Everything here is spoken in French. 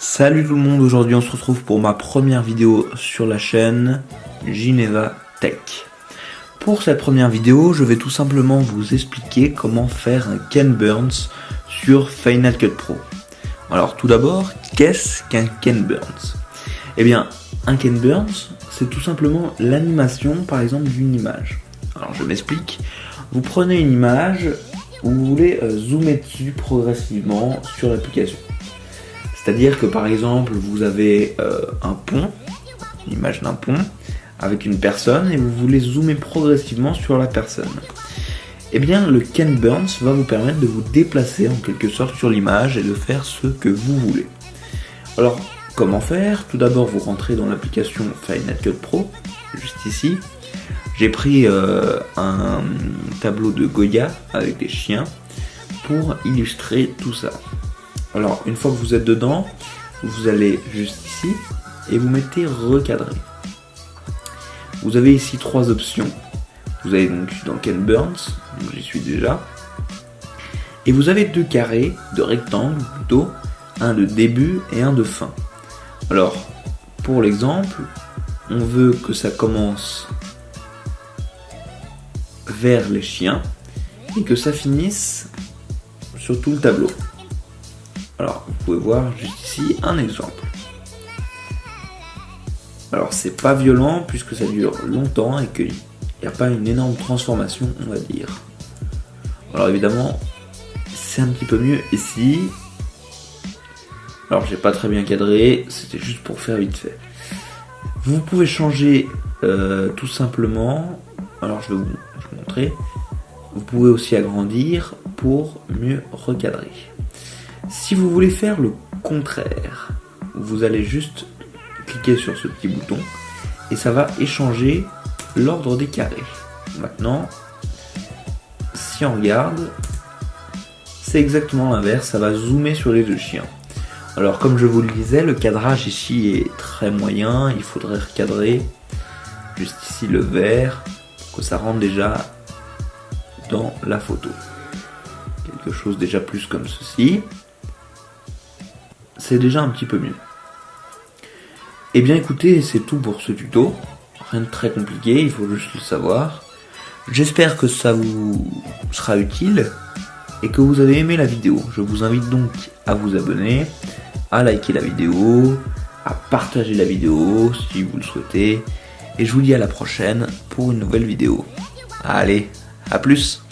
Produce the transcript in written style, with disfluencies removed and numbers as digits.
Salut tout le monde, aujourd'hui on se retrouve pour ma première vidéo sur la chaîne Gineva Tech. Pour cette première vidéo, je vais tout simplement vous expliquer comment faire un Ken Burns sur Final Cut Pro. Alors tout d'abord, qu'est-ce qu'un Ken Burns? Eh bien, un Ken Burns, c'est tout simplement l'animation par exemple d'une image. Alors je m'explique, vous prenez une image, vous voulez zoomer dessus progressivement sur l'application. C'est-à-dire que par exemple, vous avez un pont, une image d'un pont, avec une personne, et vous voulez zoomer progressivement sur la personne. Eh bien, le Ken Burns va vous permettre de vous déplacer en quelque sorte sur l'image et de faire ce que vous voulez. Alors, comment faire? Tout d'abord, vous rentrez dans l'application Final Cut Pro, juste ici. J'ai pris un tableau de Goya avec des chiens pour illustrer tout ça. Alors, une fois que vous êtes dedans, vous allez juste ici et vous mettez recadrer. Vous avez ici trois options. Vous allez donc dans Ken Burns, donc j'y suis déjà. Et vous avez deux carrés, deux rectangles plutôt, un de début et un de fin. Alors, pour l'exemple, on veut que ça commence vers les chiens et que ça finisse sur tout le tableau. Alors, vous pouvez voir juste ici un exemple. Alors, c'est pas violent puisque ça dure longtemps et qu'il n'y a pas une énorme transformation, on va dire. Alors, évidemment, c'est un petit peu mieux ici. Alors, j'ai pas très bien cadré, c'était juste pour faire vite fait. Vous pouvez changer tout simplement. Alors, je vais vous montrer. Vous pouvez aussi agrandir pour mieux recadrer. Si vous voulez faire le contraire, vous allez juste cliquer sur ce petit bouton et ça va échanger l'ordre des carrés. Maintenant, si on regarde, c'est exactement l'inverse, ça va zoomer sur les deux chiens. Alors comme je vous le disais, le cadrage ici est très moyen, il faudrait recadrer juste ici le vert pour que ça rentre déjà dans la photo. Quelque chose déjà plus comme ceci. C'est déjà un petit peu mieux. Et bien écoutez, c'est tout pour ce tuto. Rien de très compliqué, il faut juste le savoir. J'espère que ça vous sera utile et que vous avez aimé la vidéo. Je vous invite donc à vous abonner, à liker la vidéo, à partager la vidéo si vous le souhaitez. Et je vous dis à la prochaine pour une nouvelle vidéo. Allez, à plus!